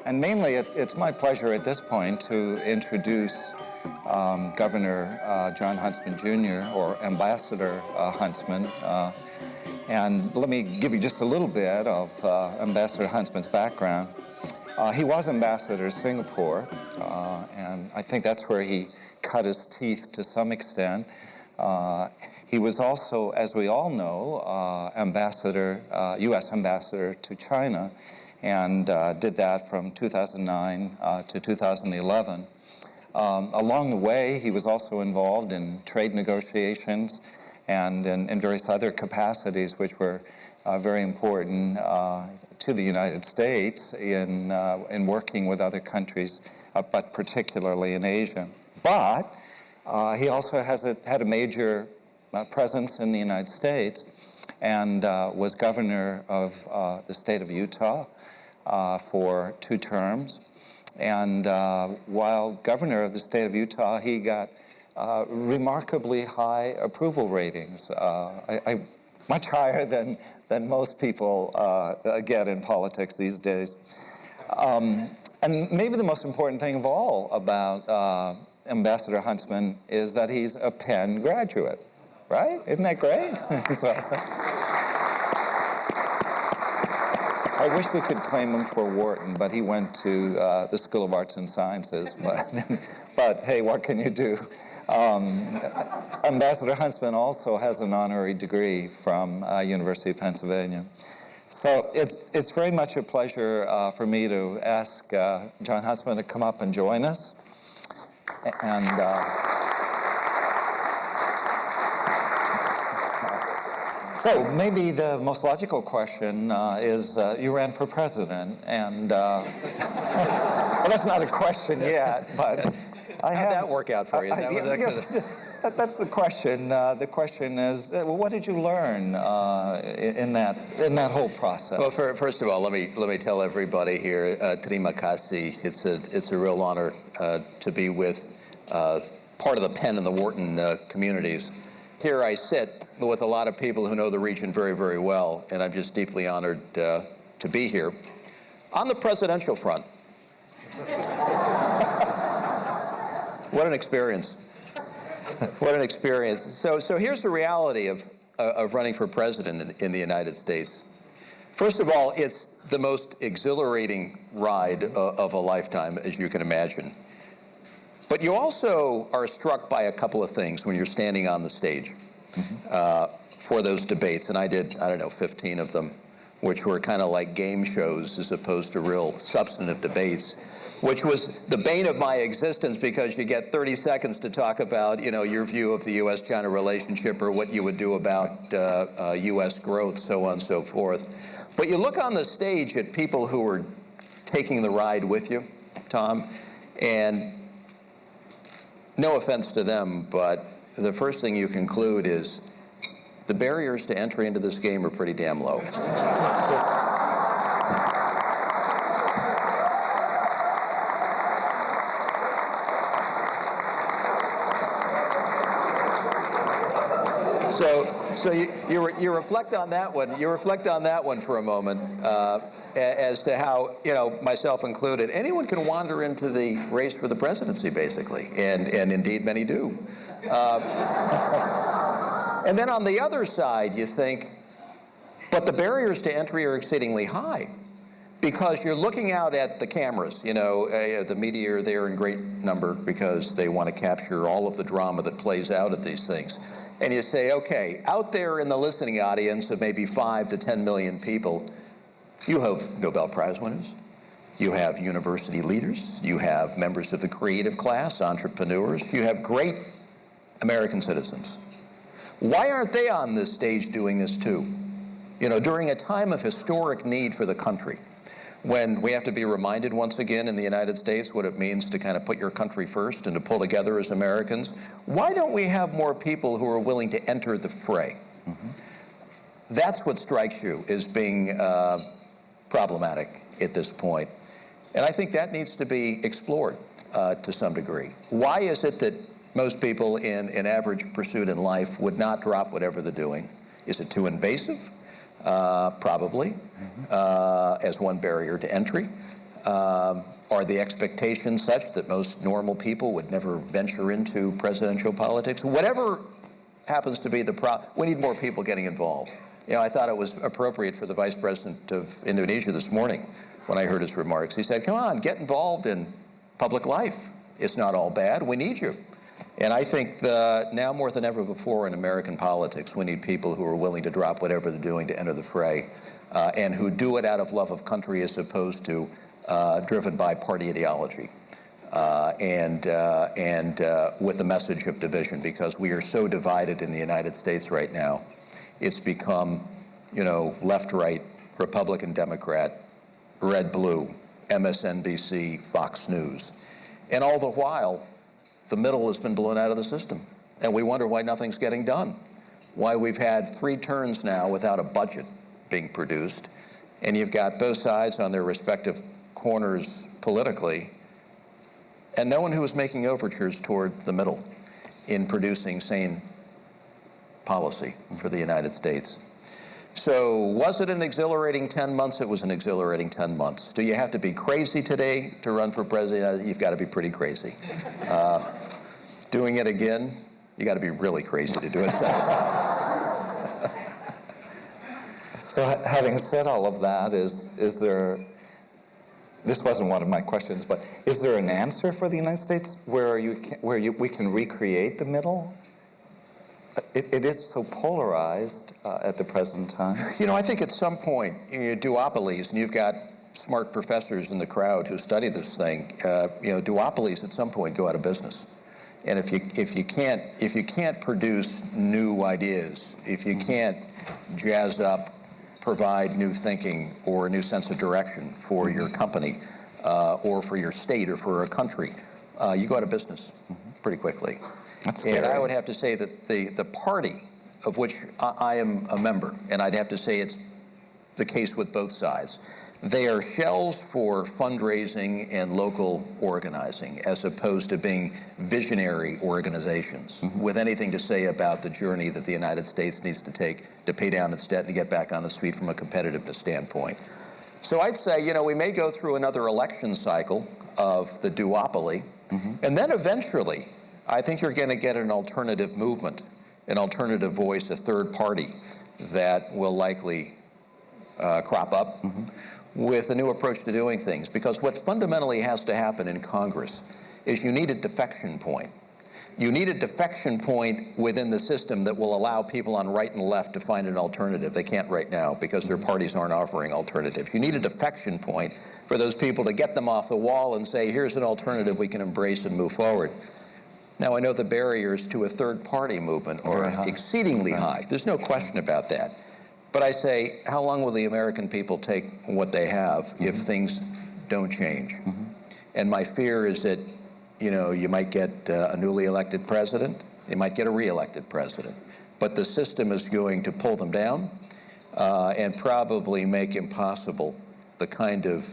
And mainly, it's my pleasure at this point to introduce Governor John Huntsman Jr., or Ambassador Huntsman. And let me give you just a little bit of Ambassador Huntsman's background. He was ambassador to Singapore, and I think that's where he cut his teeth to some extent. He was also, as we all know, U.S. ambassador to China, and did that from 2009 to 2011. Along the way, he was also involved in trade negotiations and in various other capacities, which were very important to the United States in working with other countries, but particularly in Asia. But he also had a major presence in the United States and was governor of the state of Utah for 2 terms. And while governor of the state of Utah, he got remarkably high approval ratings, much higher than most people get in politics these days. And maybe the most important thing of all about Ambassador Huntsman is that he's a Penn graduate, right? Isn't that great? So, I wish we could claim him for Wharton, but he went to the School of Arts and Sciences. But hey, what can you do? Ambassador Huntsman also has an honorary degree from University of Pennsylvania. So it's very much a pleasure for me to ask John Huntsman to come up and join us. And so maybe the most logical question is, you ran for president, and well, that's not a question yet, but how'd that work out for you? That's the question. The question is, well, what did you learn in that whole process? Well, first of all, let me tell everybody here, terima kasih. It's a real honor to be with part of the Penn and the Wharton communities. Here I sit with a lot of people who know the region very, very well, and I'm just deeply honored to be here. On the presidential front, what an experience. What an experience. So here's the reality of running for president in the United States. First of all, it's the most exhilarating ride of a lifetime, as you can imagine. But you also are struck by a couple of things when you're standing on the stage for those debates. And I did, 15 of them, which were kind of like game shows as opposed to real substantive debates, which was the bane of my existence because you get 30 seconds to talk about, your view of the U.S.-China relationship or what you would do about U.S. growth, so on and so forth. But you look on the stage at people who are taking the ride with you, Tom, and no offense to them, but the first thing you conclude is the barriers to entry into this game are pretty damn low. It's just... So you reflect on that one. You reflect on that one for a moment as to how, myself included, anyone can wander into the race for the presidency, basically, and indeed many do. And then on the other side, you think, but the barriers to entry are exceedingly high because you're looking out at the cameras. The media are there in great number because they want to capture all of the drama that plays out at these things. And you say, okay, out there in the listening audience of maybe 5 to 10 million people, you have Nobel Prize winners, you have university leaders, you have members of the creative class, entrepreneurs, you have great American citizens. Why aren't they on this stage doing this too? During a time of historic need for the country, when we have to be reminded once again in the United States what it means to kind of put your country first and to pull together as Americans, why don't we have more people who are willing to enter the fray? Mm-hmm. That's what strikes you as being problematic at this point. And I think that needs to be explored to some degree. Why is it that most people in an average pursuit in life would not drop whatever they're doing? Is it too invasive? Probably, as one barrier to entry. Are the expectations such that most normal people would never venture into presidential politics? Whatever happens to be the problem, we need more people getting involved. I thought it was appropriate for the Vice President of Indonesia this morning when I heard his remarks. He said, come on, get involved in public life. It's not all bad. We need you. And I think now more than ever before in American politics, we need people who are willing to drop whatever they're doing to enter the fray, and who do it out of love of country as opposed to driven by party ideology, and with the message of division, because we are so divided in the United States right now. It's become, left, right, Republican, Democrat, red, blue, MSNBC, Fox News. And all the while, the middle has been blown out of the system. And we wonder why nothing's getting done. Why we've had 3 turns now without a budget being produced. And you've got both sides on their respective corners politically, and no one who is making overtures toward the middle in producing sane policy for the United States. So was it an exhilarating 10 months? It was an exhilarating 10 months. Do you have to be crazy today to run for president? You've got to be pretty crazy. Doing it again, you got to be really crazy to do it a second time. So having said all of that, is there, this wasn't one of my questions, but is there an answer for the United States where we can recreate the middle? It is so polarized at the present time. I think at some point, duopolies, and you've got smart professors in the crowd who study this thing, duopolies at some point go out of business. And if you can't produce new ideas, if you can't jazz up, provide new thinking or a new sense of direction for your company, or for your state or for a country, you go out of business pretty quickly. That's scary. And I would have to say that the party of which I am a member, and I'd have to say it's the case with both sides, they are shells for fundraising and local organizing, as opposed to being visionary organizations with anything to say about the journey that the United States needs to take to pay down its debt and to get back on its feet from a competitiveness standpoint. So I'd say, we may go through another election cycle of the duopoly, and then eventually, I think you're going to get an alternative movement, an alternative voice, a third party that will likely crop up with a new approach to doing things. Because what fundamentally has to happen in Congress is you need a defection point. You need a defection point within the system that will allow people on right and left to find an alternative. They can't right now because their parties aren't offering alternatives. You need a defection point for those people to get them off the wall and say, here's an alternative we can embrace and move forward. Now, I know the barriers to a third-party movement are exceedingly high. There's no question about that. But I say, how long will the American people take what they have if things don't change? And my fear is that, you might get a newly elected president, you might get a re-elected president, but the system is going to pull them down and probably make impossible the kind of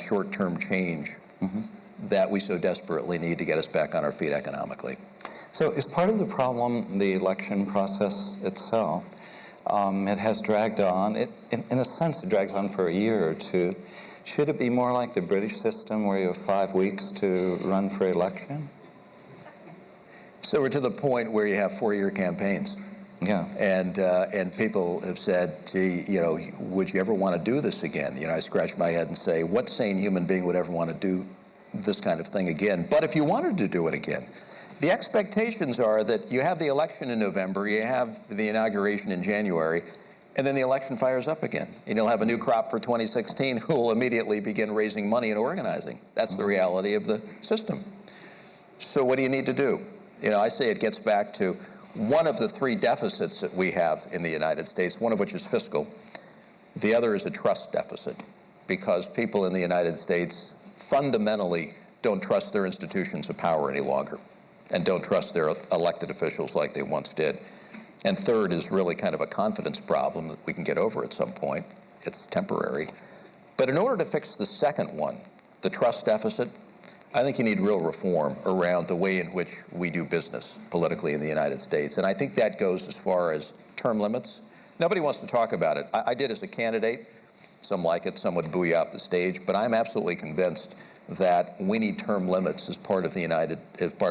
short-term change that we so desperately need to get us back on our feet economically. So is part of the problem the election process itself? It has dragged on. In a sense, it drags on for a year or two. Should it be more like the British system where you have 5 weeks to run for election? So we're to the point where you have 4-year campaigns. Yeah. And people have said, gee, would you ever want to do this again? I scratch my head and say, what sane human being would ever want to do this kind of thing again? But if you wanted to do it again, the expectations are that you have the election in November, you have the inauguration in January, and then the election fires up again. And you'll have a new crop for 2016 who will immediately begin raising money and organizing. That's the reality of the system. So what do you need to do? I say it gets back to one of the 3 deficits that we have in the United States, one of which is fiscal. The other is a trust deficit, because people in the United States fundamentally don't trust their institutions of power any longer and don't trust their elected officials like they once did. And third is really kind of a confidence problem that we can get over at some point. It's temporary. But in order to fix the second one, the trust deficit, I think you need real reform around the way in which we do business politically in the United States. And I think that goes as far as term limits. Nobody wants to talk about it. I did as a candidate. Some like it, some would boo you off the stage, but I'm absolutely convinced that we need term limits as part of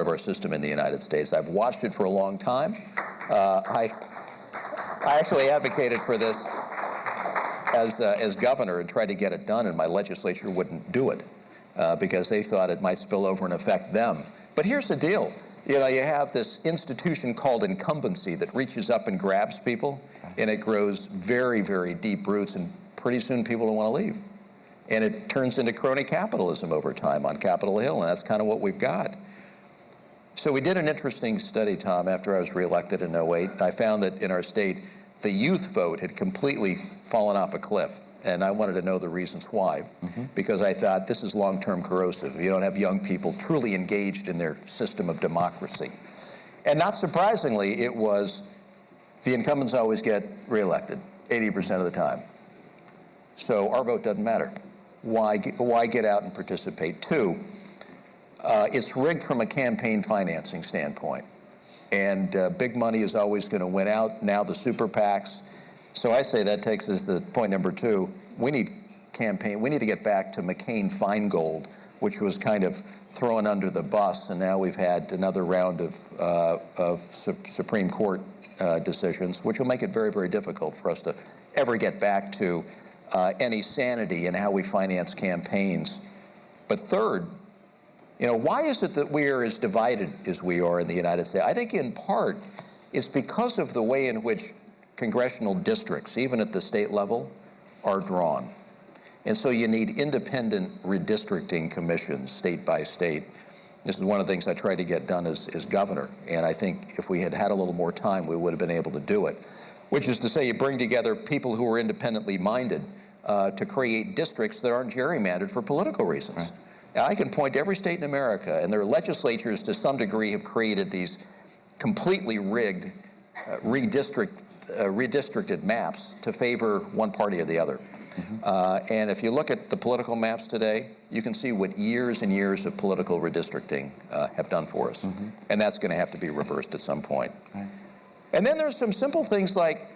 our system in the United States. I've watched it for a long time. I actually advocated for this as governor and tried to get it done, and my legislature wouldn't do it because they thought it might spill over and affect them. But here's the deal. You have this institution called incumbency that reaches up and grabs people, and it grows very, very deep roots, and pretty soon people don't want to leave. And it turns into crony capitalism over time on Capitol Hill, and that's kind of what we've got. So we did an interesting study, Tom, after I was reelected in 2008. I found that in our state, the youth vote had completely fallen off a cliff. And I wanted to know the reasons why, because I thought this is long-term corrosive. You don't have young people truly engaged in their system of democracy. And not surprisingly, it was the incumbents always get reelected 80% of the time. So our vote doesn't matter. Why get out and participate? Two, it's rigged from a campaign financing standpoint. And big money is always going to win out. Now the super PACs. So I say that takes us to point number two. We need to get back to McCain-Feingold, which was kind of thrown under the bus, and now we've had another round of Supreme Court decisions, which will make it very, very difficult for us to ever get back to any sanity in how we finance campaigns. But third, why is it that we are as divided as we are in the United States? I think in part it's because of the way in which congressional districts, even at the state level, are drawn. And so you need independent redistricting commissions, state by state. This is one of the things I tried to get done as governor, and I think if we had had a little more time, we would have been able to do it, which is to say you bring together people who are independently minded to create districts that aren't gerrymandered for political reasons. Right. Now, I can point to every state in America, and their legislatures to some degree have created these completely rigged redistricted maps to favor one party or the other. And if you look at the political maps today, you can see what years and years of political redistricting have done for us. And that's going to have to be reversed at some point. Right. And then there's some simple things like,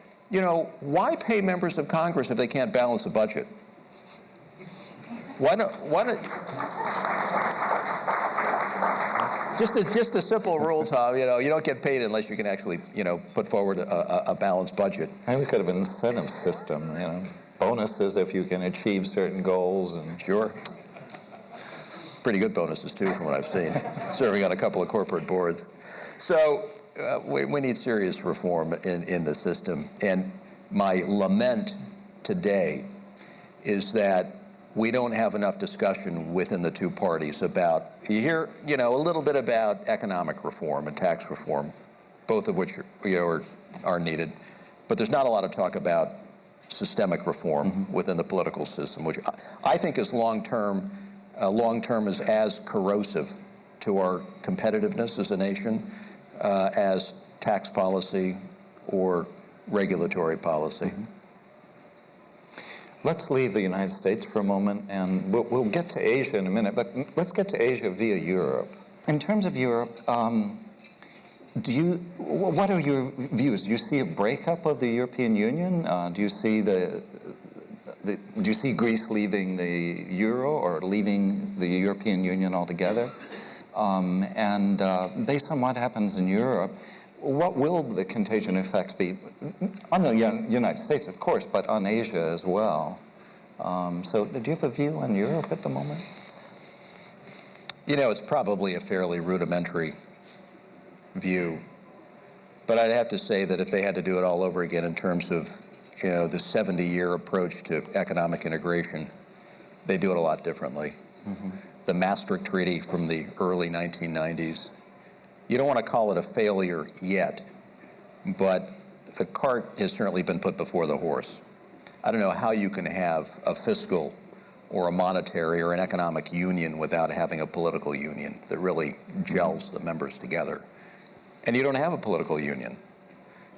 why pay members of Congress if they can't balance a budget? Why don't just a simple rule, Tom. You don't get paid unless you can actually, put forward a balanced budget. And we could have an incentive system, bonuses if you can achieve certain goals. And sure. Pretty good bonuses too, from what I've seen, serving on a couple of corporate boards. So we need serious reform in the system. And my lament today is that we don't have enough discussion within the two parties about, you hear, a little bit about economic reform and tax reform, both of which are needed, but there's not a lot of talk about systemic reform within the political system, which I think is long-term is as corrosive to our competitiveness as a nation as tax policy or regulatory policy. Let's leave the United States for a moment, and we'll get to Asia in a minute, but let's get to Asia via Europe. In terms of Europe, what are your views? Do you see a breakup of the European Union? Do you see do you see Greece leaving the euro or leaving the European Union altogether? Based on what happens in Europe, what will the contagion effects be on the United States, of course, but on Asia as well? So do you have a view on Europe at the moment? It's probably a fairly rudimentary view, but I'd have to say that if they had to do it all over again in terms of, the 70-year approach to economic integration, they do it a lot differently. The Maastricht Treaty from the early 1990s, you don't want to call it a failure yet, but the cart has certainly been put before the horse. I don't know how you can have a fiscal or a monetary or an economic union without having a political union that really gels the members together. And you don't have a political union.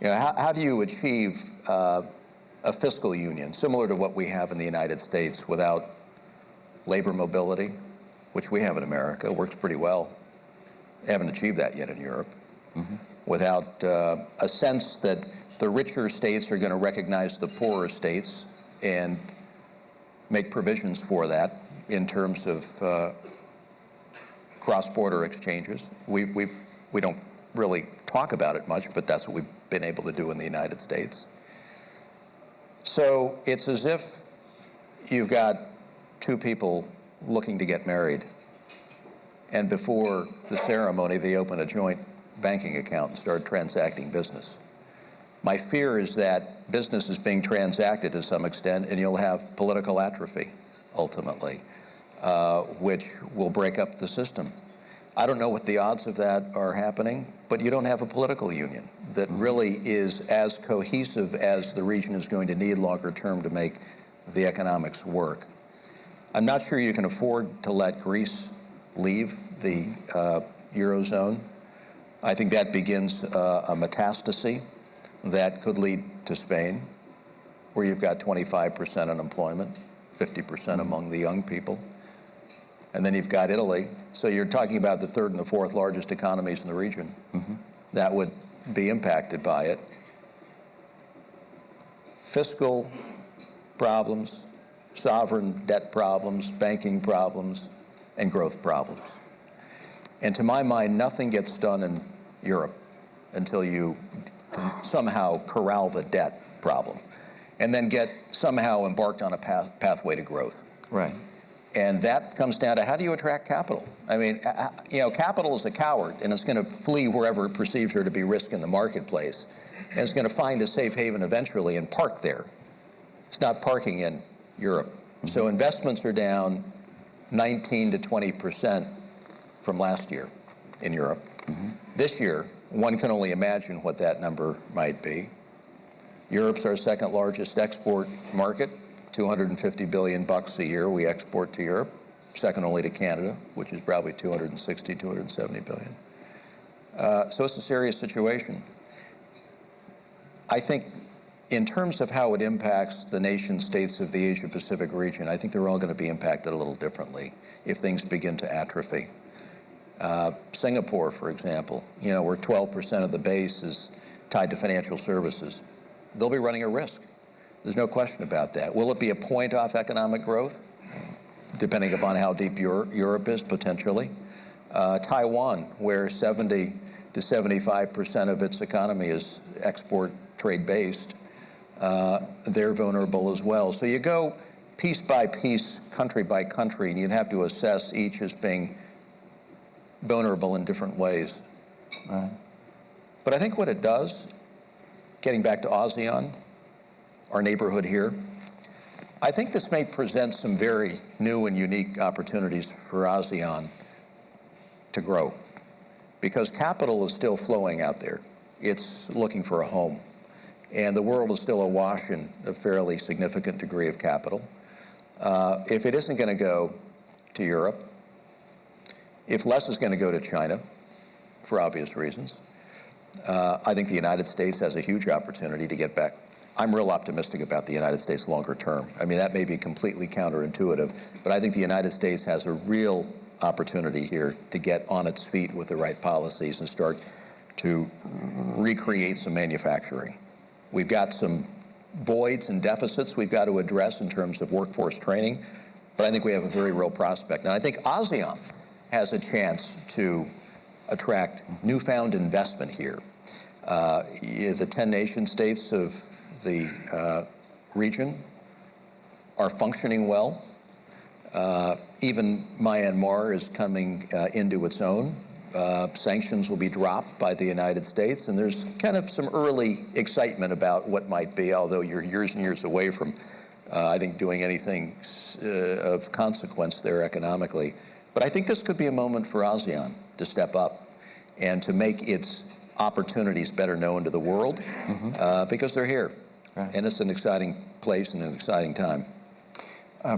How do you achieve a fiscal union similar to what we have in the United States without labor mobility, which we have in America, works pretty well. They haven't achieved that yet in Europe. Without a sense that the richer states are going to recognize the poorer states and make provisions for that in terms of cross-border exchanges. We don't really talk about it much, but that's what we've been able to do in the United States. So it's as if you've got two people looking to get married, and before the ceremony, they open a joint banking account and start transacting business. My fear is that business is being transacted to some extent, and you'll have political atrophy, ultimately, which will break up the system. I don't know what the odds of that are happening, but you don't have a political union that really is as cohesive as the region is going to need longer term to make the economics work. I'm not sure you can afford to let Greece leave the Eurozone. I think that begins a metastasis that could lead to Spain, where you've got 25% unemployment, 50% among the young people. And then you've got Italy. So you're talking about the third and the fourth largest economies in the region that would be impacted by it. Fiscal problems, sovereign debt problems, banking problems, and growth problems. And to my mind, nothing gets done in Europe until you somehow corral the debt problem and then get somehow embarked on a pathway to growth. Right. And that comes down to, how do you attract capital? I mean, capital is a coward, and it's going to flee wherever it perceives there to be risk in the marketplace. And it's going to find a safe haven eventually and park there. It's not parking in Europe. So investments are down 19 to 20% from last year in Europe. This year, one can only imagine what that number might be. Europe's our second largest export market. $250 billion a year we export to Europe, second only to Canada, which is probably 270 billion. So it's a serious situation. I think in terms of how it impacts the nation states of the Asia-Pacific region, I think they're all going to be impacted a little differently if things begin to atrophy. Singapore, for example, where 12% of the base is tied to financial services, they'll be running a risk. There's no question about that. Will it be a point off economic growth? Depending upon how deep Europe is, potentially. Taiwan, where 70 to 75% of its economy is export trade-based, they're vulnerable as well. So you go piece by piece, country by country, and you'd have to assess each as being vulnerable in different ways. But I think what it does, getting back to ASEAN, our neighborhood here, I think this may present some very new and unique opportunities for ASEAN to grow, because capital is still flowing out there. It's looking for a home, and the world is still awash in a fairly significant degree of capital. If it isn't going to go to Europe, if less is going to go to China, for obvious reasons, I think the United States has a huge opportunity to get back. I'm real optimistic about the United States longer term. I mean, that may be completely counterintuitive, but I think the United States has a real opportunity here to get on its feet with the right policies and start to recreate some manufacturing. We've got some voids and deficits we've got to address in terms of workforce training, but I think we have a very real prospect. And I think ASEAN has a chance to attract newfound investment here. The 10 nation states of the region are functioning well. Even Myanmar is coming into its own. Sanctions will be dropped by the United States, and there's kind of some early excitement about what might be, although you're years and years away from, I think, doing anything of consequence there economically. But I think this could be a moment for ASEAN to step up and to make its opportunities better known to the world, because they're here. Right. And it's an exciting place and an exciting time.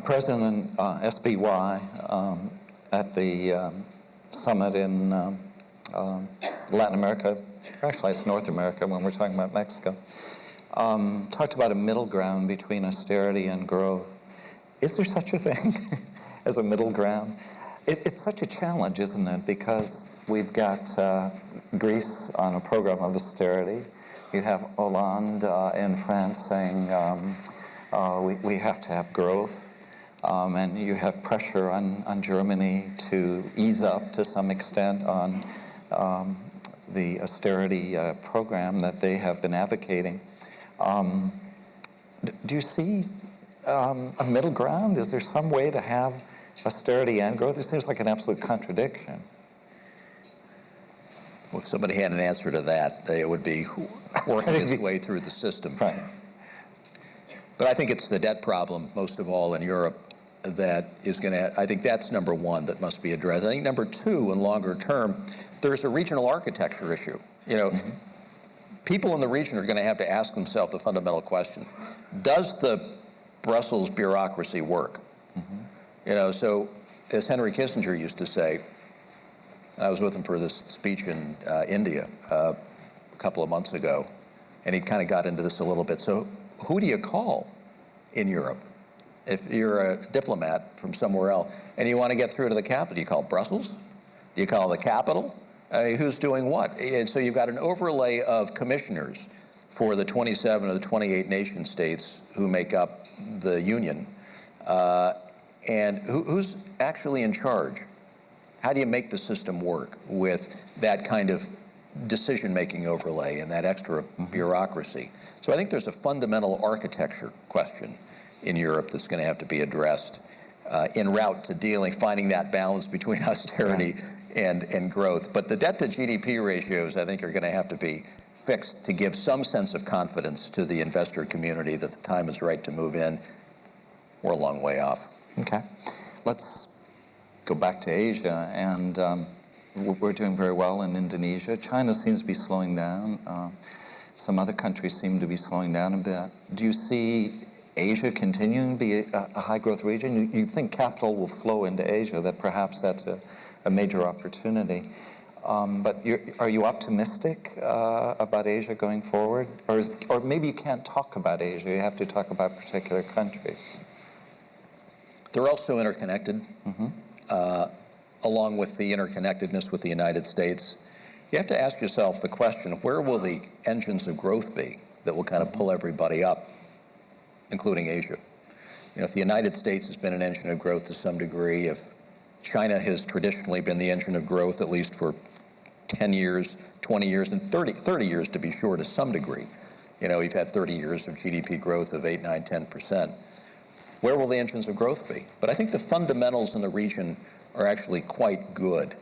President SBY at the summit in Latin America, actually it's North America when we're talking about Mexico, talked about a middle ground between austerity and growth. Is there such a thing as a middle ground? It's such a challenge, isn't it? Because we've got Greece on a program of austerity. You have Hollande in France saying we have to have growth. and you have pressure on Germany to ease up to some extent on the austerity program that they have been advocating. Do you see a middle ground? Is there some way to have austerity and growth? It seems like an absolute contradiction. Well, if somebody had an answer to that, it would be working its way through the system. Right. But I think it's the debt problem, most of all in Europe, that is going to, I think that's number one that must be addressed. I think number two, in longer term, there's a regional architecture issue. People in the region are going to have to ask themselves the fundamental question: does the Brussels bureaucracy work? So as Henry Kissinger used to say, I was with him for this speech in India a couple of months ago, and he kind of got into this a little bit. So who do you call in Europe? If you're a diplomat from somewhere else and you want to get through to the capital, do you call Brussels? Do you call the capital? Who's doing what? And so you've got an overlay of commissioners for the 27 or the 28 nation states who make up the union. And who's actually in charge? How do you make the system work with that kind of decision-making overlay and that extra bureaucracy? So I think there's a fundamental architecture question in Europe that's going to have to be addressed en route to finding that balance between austerity and growth. But the debt to GDP ratios, I think, are going to have to be fixed to give some sense of confidence to the investor community that the time is right to move in. We're a long way off. Okay. Let's go back to Asia, and we're doing very well in Indonesia. China seems to be slowing down. Some other countries seem to be slowing down a bit. Do you see Asia continuing to be a high-growth region? You think capital will flow into Asia, that perhaps that's a major opportunity. But are you optimistic about Asia going forward? Or maybe you can't talk about Asia, you have to talk about particular countries. They're also interconnected, along with the interconnectedness with the United States. You have to ask yourself the question, where will the engines of growth be that will kind of pull everybody up, including Asia? If the United States has been an engine of growth to some degree, if China has traditionally been the engine of growth, at least for 10 years, 20 years, and 30 years to be sure to some degree. We've had 30 years of GDP growth of 8, 9, 10%. Where will the engines of growth be? But I think the fundamentals in the region are actually quite good.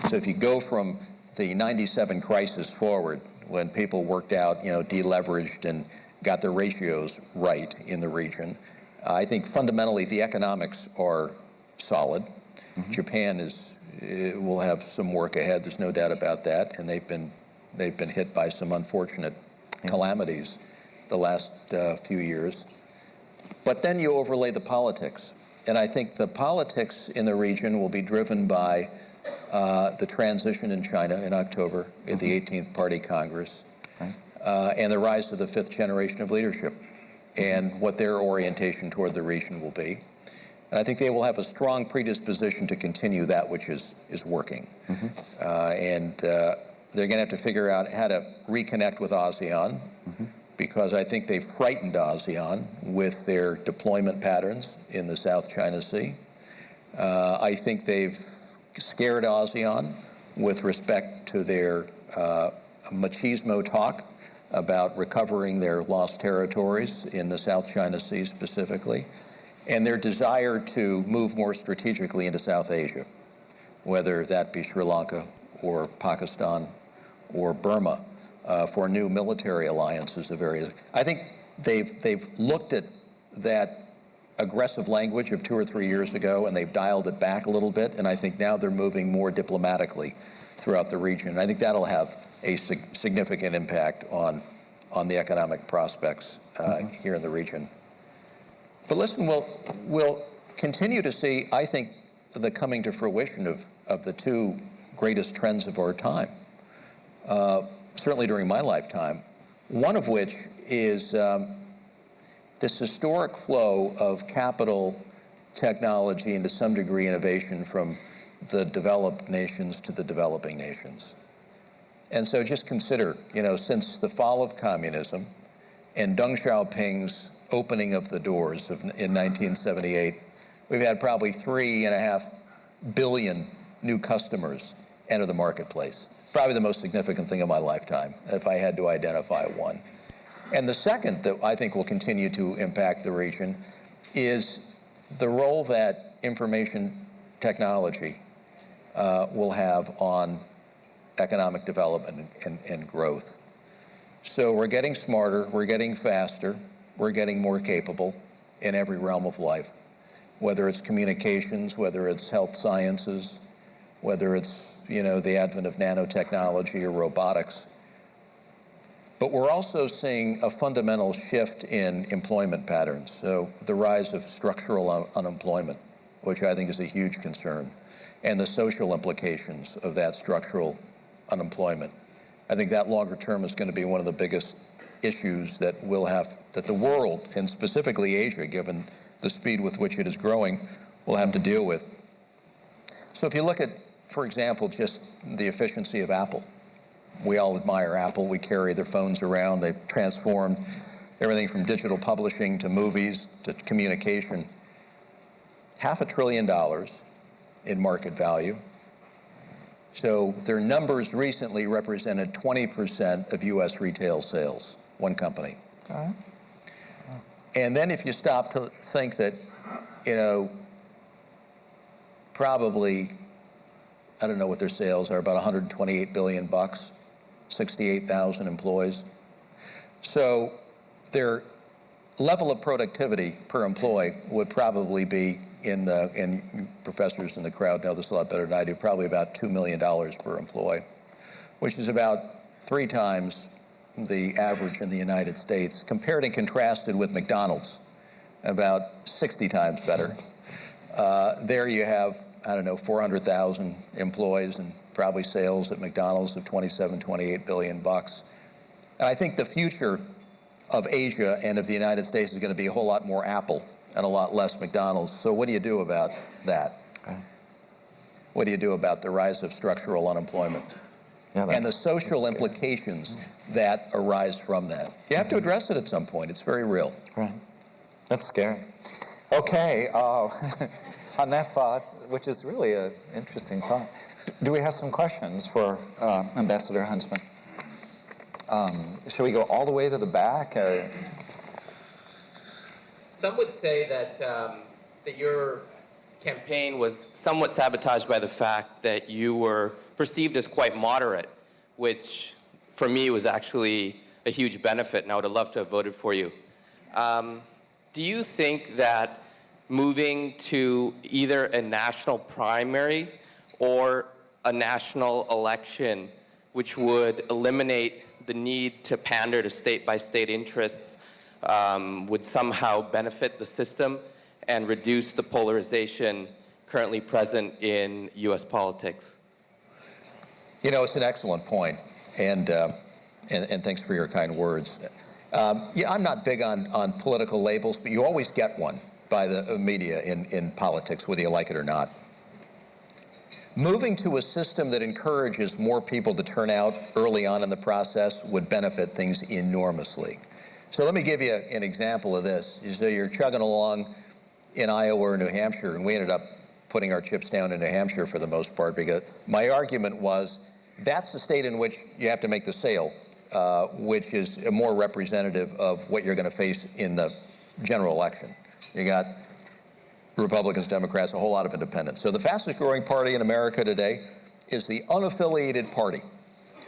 So if you go from the 97 crisis forward, when people worked out, deleveraged and got their ratios right in the region, I think fundamentally the economics are solid. Japan will have some work ahead. There's no doubt about that, and they've been hit by some unfortunate calamities the last few years. But then you overlay the politics, and I think the politics in the region will be driven by the transition in China in October at the 18th Party Congress, and the rise of the fifth generation of leadership, and what their orientation toward the region will be. And I think they will have a strong predisposition to continue that which is working. And they're going to have to figure out how to reconnect with ASEAN, because I think they've frightened ASEAN with their deployment patterns in the South China Sea. I think they've scared ASEAN with respect to their machismo talk about recovering their lost territories in the South China Sea specifically, and their desire to move more strategically into South Asia, whether that be Sri Lanka or Pakistan or Burma, for new military alliances of various. I think they've looked at that aggressive language of 2 or 3 years ago, and they've dialed it back a little bit, and I think now they're moving more diplomatically throughout the region. And I think that'll have a significant impact on the economic prospects here in the region. But listen, we'll continue to see, I think, the coming to fruition of the two greatest trends of our time, certainly during my lifetime, one of which is this historic flow of capital, technology, and to some degree innovation from the developed nations to the developing nations. And so just consider, since the fall of communism and Deng Xiaoping's opening of the doors in 1978 we've had probably 3.5 billion new customers enter the marketplace. Probably the most significant thing of my lifetime, if I had to identify one. And the second that I think will continue to impact the region is the role that information technology will have on economic development and growth. So we're getting smarter, we're getting faster, we're getting more capable in every realm of life, whether it's communications, whether it's health sciences, whether it's, the advent of nanotechnology or robotics. But we're also seeing a fundamental shift in employment patterns. So the rise of structural unemployment, which I think is a huge concern, and the social implications of that structural unemployment. I think that longer term is going to be one of the biggest issues that the world, and specifically Asia, given the speed with which it is growing, will have to deal with. So if you look at, for example, just the efficiency of Apple. We all admire Apple. We carry their phones around. They've transformed everything from digital publishing to movies to communication. $500 billion in market value. So their numbers recently represented 20% of U.S. retail sales, one company. All right. And then if you stop to think that, probably, I don't know what their sales are, about $128 billion, 68,000 employees. So their level of productivity per employee would probably be and professors in the crowd know this a lot better than I do, probably about $2 million per employee, which is about 3 times the average in the United States, compared and contrasted with McDonald's, about 60 times better. There you have, 400,000 employees and probably sales at McDonald's of $28 billion. And I think the future of Asia and of the United States is going to be a whole lot more Apple and a lot less McDonald's. So what do you do about that? Okay. What do you do about the rise of structural unemployment? Yeah, and the social implications that arise from that? You have to address it at some point. It's very real. Right. That's scary. Okay. On that thought, which is really an interesting thought, do we have some questions for Ambassador Huntsman? Shall we go all the way to the back? Some would say that that your campaign was somewhat sabotaged by the fact that you were perceived as quite moderate, which for me was actually a huge benefit, and I would have loved to have voted for you. Do you think that moving to either a national primary or a national election, which would eliminate the need to pander to state-by-state interests, would somehow benefit the system and reduce the polarization currently present in U.S. politics? It's an excellent point, and thanks for your kind words. I'm not big on political labels, but you always get one by the media in politics, whether you like it or not. Moving to a system that encourages more people to turn out early on in the process would benefit things enormously. So let me give you an example of this. So you're chugging along in Iowa or New Hampshire, and we ended up putting our chips down in New Hampshire for the most part, because my argument was that's the state in which you have to make the sale, which is more representative of what you're going to face in the general election. You got Republicans, Democrats, a whole lot of independents. So the fastest growing party in America today is the unaffiliated party,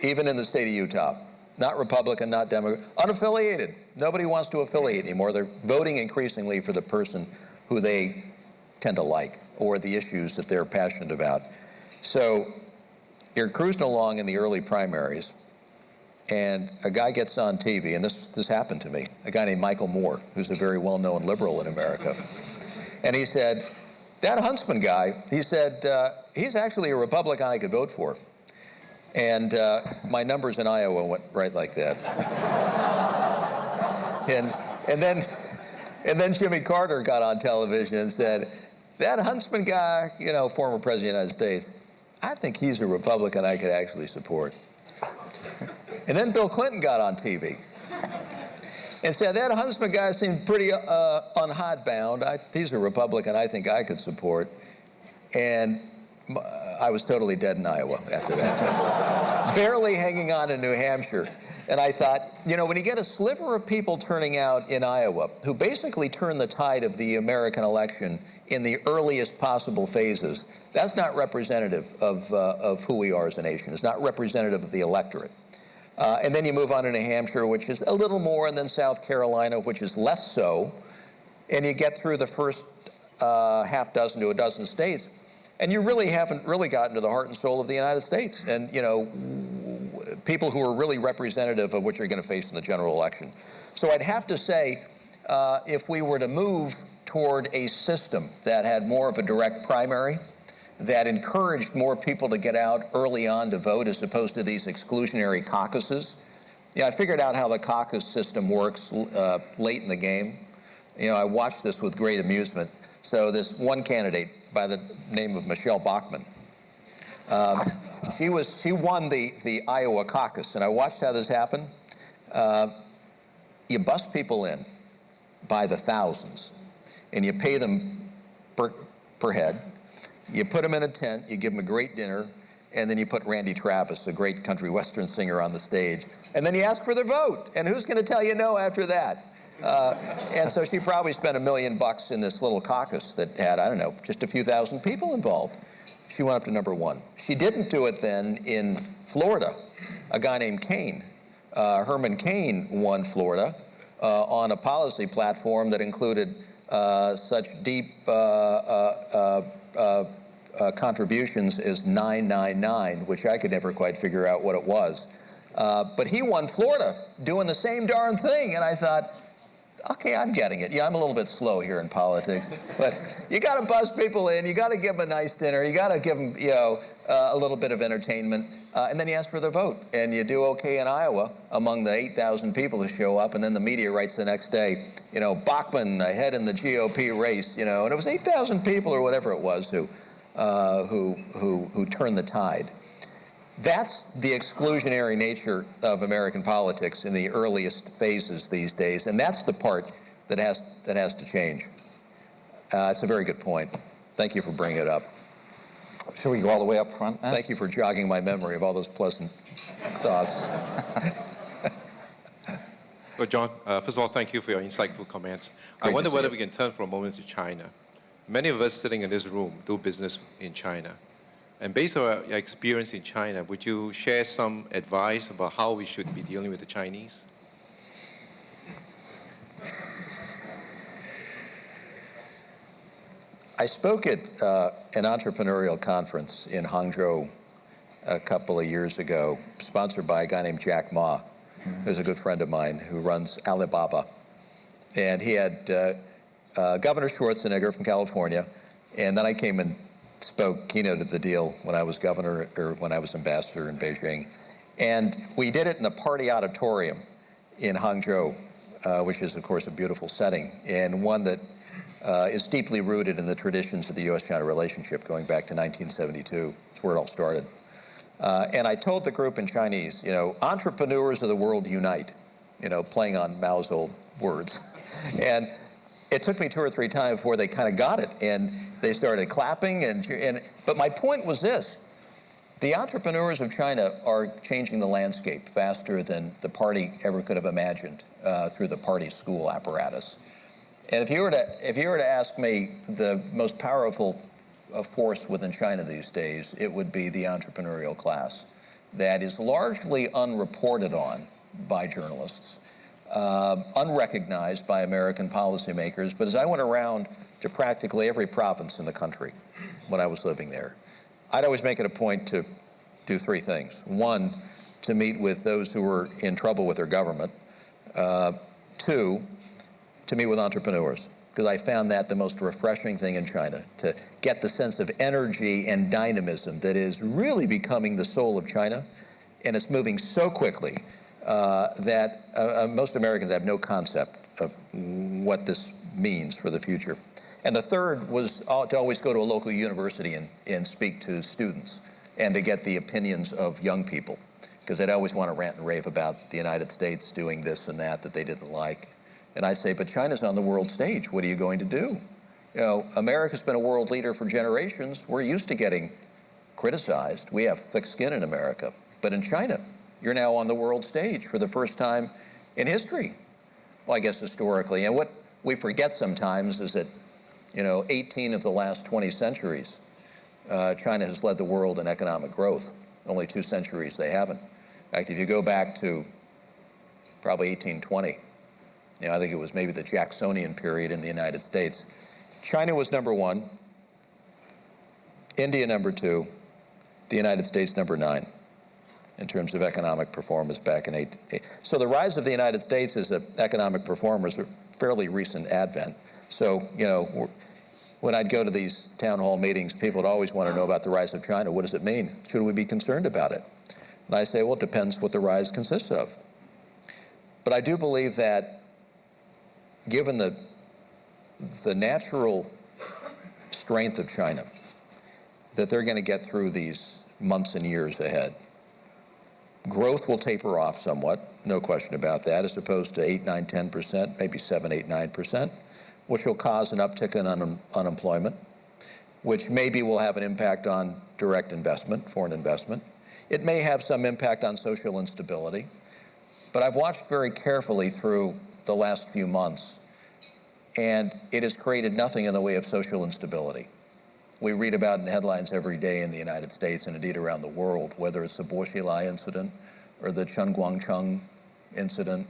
even in the state of Utah. Not Republican, not Democrat, unaffiliated. Nobody wants to affiliate anymore. They're voting increasingly for the person who they tend to like or the issues that they're passionate about. So you're cruising along in the early primaries, and a guy gets on TV, and this happened to me, a guy named Michael Moore, who's a very well-known liberal in America. And he said, that Huntsman guy, he said, he's actually a Republican I could vote for. And my numbers in Iowa went right like that. and then Jimmy Carter got on television and said, that Huntsman guy, former president of the United States, I think he's a Republican I could actually support. And then Bill Clinton got on TV. and said, that Huntsman guy seemed pretty unhidebound. He's a Republican I think I could support. And I was totally dead in Iowa after that. Barely hanging on in New Hampshire. And I thought, you know, when you get a sliver of people turning out in Iowa who basically turn the tide of the American election in the earliest possible phases, that's not representative of who we are as a nation. It's not representative of the electorate. And then you move on to New Hampshire, which is a little more, and then South Carolina, which is less so. And you get through the first half dozen to a dozen states, and you really haven't really gotten to the heart and soul of the United States. And, you know, people who are really representative of what you're going to face in the general election. So I'd have to say, if we were to move toward a system that had more of a direct primary, that encouraged more people to get out early on to vote as opposed to these exclusionary caucuses. Yeah, I figured out how the caucus system works late in the game. You know, I watched this with great amusement. So this one candidate by the name of Michelle Bachmann, she won the Iowa caucus, and I watched how this happened. You bust people in by the thousands, and you pay them per head. You put them in a tent, you give them a great dinner, and then you put Randy Travis, a great country western singer, on the stage, and then you ask for their vote. And who's going to tell you no after that? And so she probably spent $1 million in this little caucus that had, I don't know, just a few thousand people involved. She went up to number one. She didn't do it then in Florida. A guy named Kane, Herman Cain, won Florida on a policy platform that included such deep contributions as 999, which I could never quite figure out what it was. But he won Florida doing the same darn thing, and I thought, okay, I'm getting it. Yeah, I'm a little bit slow here in politics, but you got to buzz people in. You got to give them a nice dinner. You got to give them, you know, a little bit of entertainment, and then you ask for their vote, and you do okay in Iowa among the 8,000 people who show up, and then the media writes the next day, you know, Bachmann ahead in the GOP race, you know, and it was 8,000 people or whatever it was who turned the tide. That's the exclusionary nature of American politics in the earliest phases these days, and that's the part that has to change. It's a very good point. Thank you for bringing it up. Shall we go all the way up front now? Thank you for jogging my memory of all those pleasant thoughts. Well, John, first of all, thank you for your insightful comments. I wonder whether we can turn for a moment to China. Many of us sitting in this room do business in China. And based on your experience in China, would you share some advice about how we should be dealing with the Chinese? I spoke at an entrepreneurial conference in Hangzhou a couple of years ago, sponsored by a guy named Jack Ma, who's a good friend of mine who runs Alibaba. And he had Governor Schwarzenegger from California, and then I came and keynoted the deal when I was governor, or when I was ambassador in Beijing. And we did it in the Party Auditorium in Hangzhou, which is, of course, a beautiful setting, and one that is deeply rooted in the traditions of the U.S.-China relationship going back to 1972. It's where it all started. And I told the group in Chinese, you know, entrepreneurs of the world unite, you know, playing on Mao's old words. And it took me 2 or 3 times before they kind of got it. And they started clapping, but my point was this: the entrepreneurs of China are changing the landscape faster than the party ever could have imagined through the party school apparatus. And if you were to ask me the most powerful force within China these days, it would be the entrepreneurial class that is largely unreported on by journalists, unrecognized by American policymakers. But as I went around to practically every province in the country when I was living there, I'd always make it a point to do 3 things. 1, to meet with those who were in trouble with their government. 2, to meet with entrepreneurs, because I found that the most refreshing thing in China, to get the sense of energy and dynamism that is really becoming the soul of China, and it's moving so quickly that most Americans have no concept of what this means for the future. And the third was to always go to a local university and speak to students and to get the opinions of young people, because they'd always want to rant and rave about the United States doing this and that they didn't like. And I say, but China's on the world stage. What are you going to do? You know, America's been a world leader for generations. We're used to getting criticized. We have thick skin in America. But in China, you're now on the world stage for the first time in history. Well, I guess historically. And what we forget sometimes is that, you know, 18 of the last 20 centuries, China has led the world in economic growth. Only 2 centuries they haven't. In fact, if you go back to probably 1820, you know, I think it was maybe the Jacksonian period in the United States, China was number 1, India number 2, the United States number 9 in terms of economic performance back in 18. So the rise of the United States as an economic performer is a fairly recent advent. So, you know, when I'd go to these town hall meetings, people would always want to know about the rise of China. What does it mean? Should we be concerned about it? And I say, well, it depends what the rise consists of. But I do believe that given the natural strength of China, that they're going to get through these months and years ahead. Growth will taper off somewhat, no question about that, as opposed to 8, 9, 10%, maybe 7, 8, 9%, which will cause an uptick in unemployment, which maybe will have an impact on direct investment, foreign investment. It may have some impact on social instability. But I've watched very carefully through the last few months, and it has created nothing in the way of social instability. We read about in headlines every day in the United States and indeed around the world, whether it's the Bo-Xilai incident or the Chen Guangcheng incident,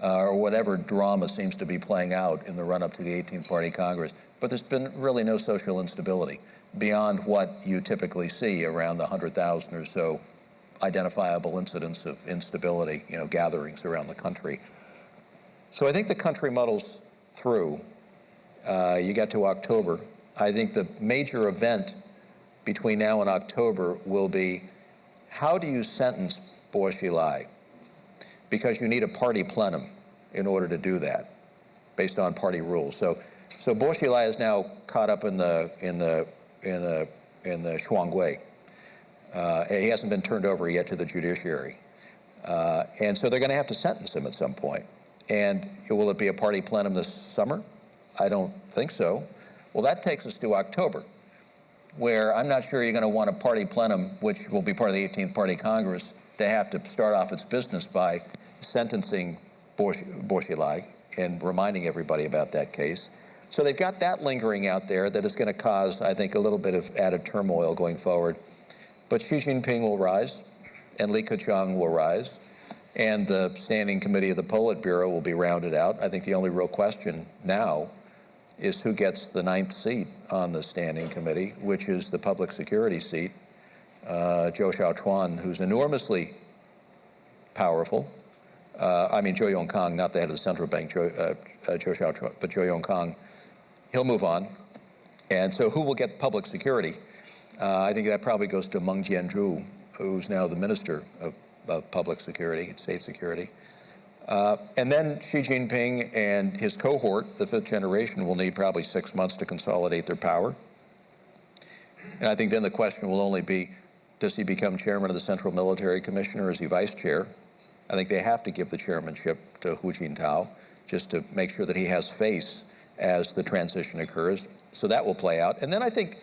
or whatever drama seems to be playing out in the run-up to the 18th Party Congress. But there's been really no social instability beyond what you typically see around the 100,000 or so identifiable incidents of instability, you know, gatherings around the country. So I think the country muddles through. You get to October. I think the major event between now and October will be, how do you sentence Bo-Xilai? Because you need a party plenum in order to do that, based on party rules. So Bo-Xilai is now caught up in the Shuangwei. He hasn't been turned over yet to the judiciary. And so they're going to have to sentence him at some point. And will it be a party plenum this summer? I don't think so. Well, that takes us to October, where I'm not sure you're going to want a party plenum, which will be part of the 18th Party Congress, to have to start off its business by sentencing Bo-Xilai and reminding everybody about that case. So they've got that lingering out there that is going to cause, I think, a little bit of added turmoil going forward. But Xi Jinping will rise, and Li Keqiang will rise, and the Standing Committee of the Politburo will be rounded out. I think the only real question now is who gets the 9th seat on the Standing Committee, which is the public security seat. Zhou Xiaochuan, who's enormously powerful. Zhou Yongkang, not the head of the central bank, Zhou Xiaochuan, but Zhou Yongkang, he'll move on. And so who will get public security? I think that probably goes to Meng Jianzhu, who's now the Minister of Public Security, State Security. And then Xi Jinping and his cohort, the 5th generation, will need probably 6 months to consolidate their power. And I think then the question will only be, does he become chairman of the Central Military Commission, or is he vice chair? I think they have to give the chairmanship to Hu Jintao just to make sure that he has face as the transition occurs. So that will play out. And then I think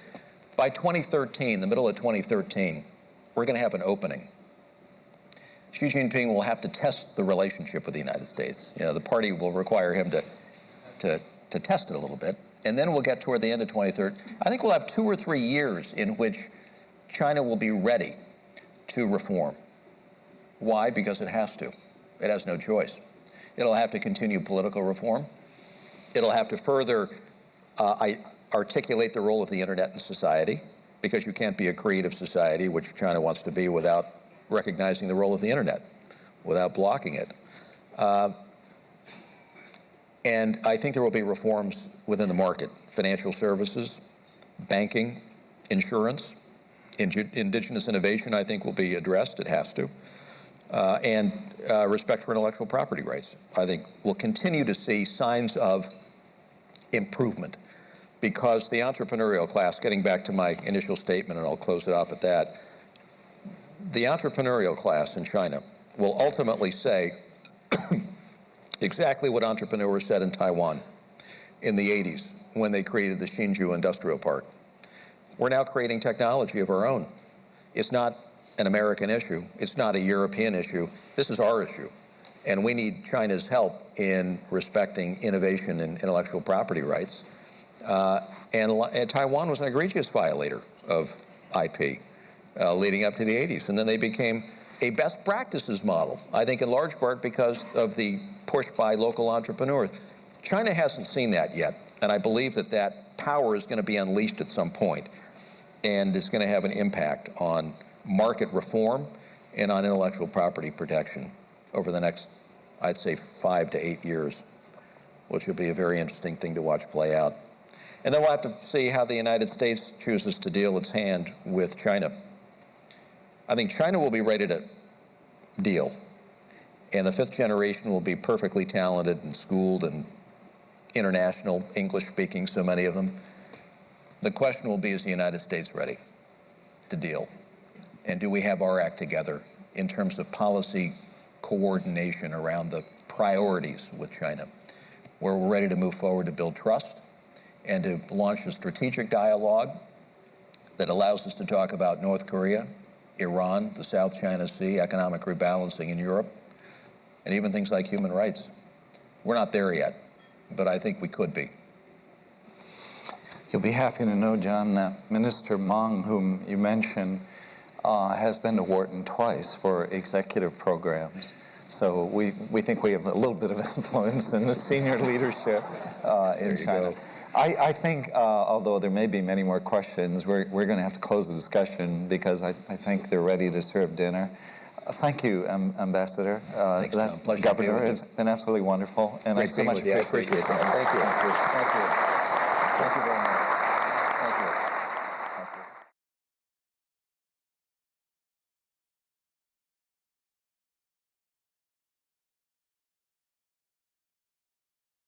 by 2013, the middle of 2013, we're going to have an opening. Xi Jinping will have to test the relationship with the United States. You know, the party will require him to test it a little bit. And then we'll get toward the end of 2013. I think we'll have 2 or 3 years in which China will be ready to reform. Why? Because it has to. It has no choice. It'll have to continue political reform. It'll have to further articulate the role of the internet in society, because you can't be a creative society, which China wants to be, without recognizing the role of the internet, without blocking it. And I think there will be reforms within the market: financial services, banking, insurance, indigenous innovation, I think, will be addressed. It has to. And respect for intellectual property rights. I think we'll continue to see signs of improvement, because the entrepreneurial class, getting back to my initial statement, and I'll close it off at that, the entrepreneurial class in China will ultimately say, Exactly what entrepreneurs said in Taiwan in the 80s when they created the Hsinchu Industrial Park. We're now creating technology of our own. It's not an American issue. It's not a European issue. This is our issue. And we need China's help in respecting innovation and intellectual property rights. And Taiwan was an egregious violator of IP leading up to the 80s. And then they became a best practices model, I think in large part because of the push by local entrepreneurs. China hasn't seen that yet. And I believe that that power is going to be unleashed at some point and is going to have an impact on market reform and on intellectual property protection over the next, I'd say, 5 to 8 years, which will be a very interesting thing to watch play out. And then we'll have to see how the United States chooses to deal its hand with China. I think China will be ready to deal, and the fifth generation will be perfectly talented and schooled and international, English-speaking, so many of them. The question will be, is the United States ready to deal? And do we have our act together in terms of policy coordination around the priorities with China, where we're ready to move forward to build trust and to launch a strategic dialogue that allows us to talk about North Korea, Iran, the South China Sea, economic rebalancing in Europe, and even things like human rights. We're not there yet, but I think we could be. You'll be happy to know, John, that Minister Meng, whom you mentioned, has been to Wharton twice for executive programs. So we think we have a little bit of influence in the senior leadership in China. I think, although there may be many more questions, we're going to have to close the discussion because I think they're ready to serve dinner. Thank you, Ambassador. Thanks, pleasure Governor, to be with it's been absolutely wonderful. And Great I so much appreciate that. Thank you. Thank you. Thank you very much.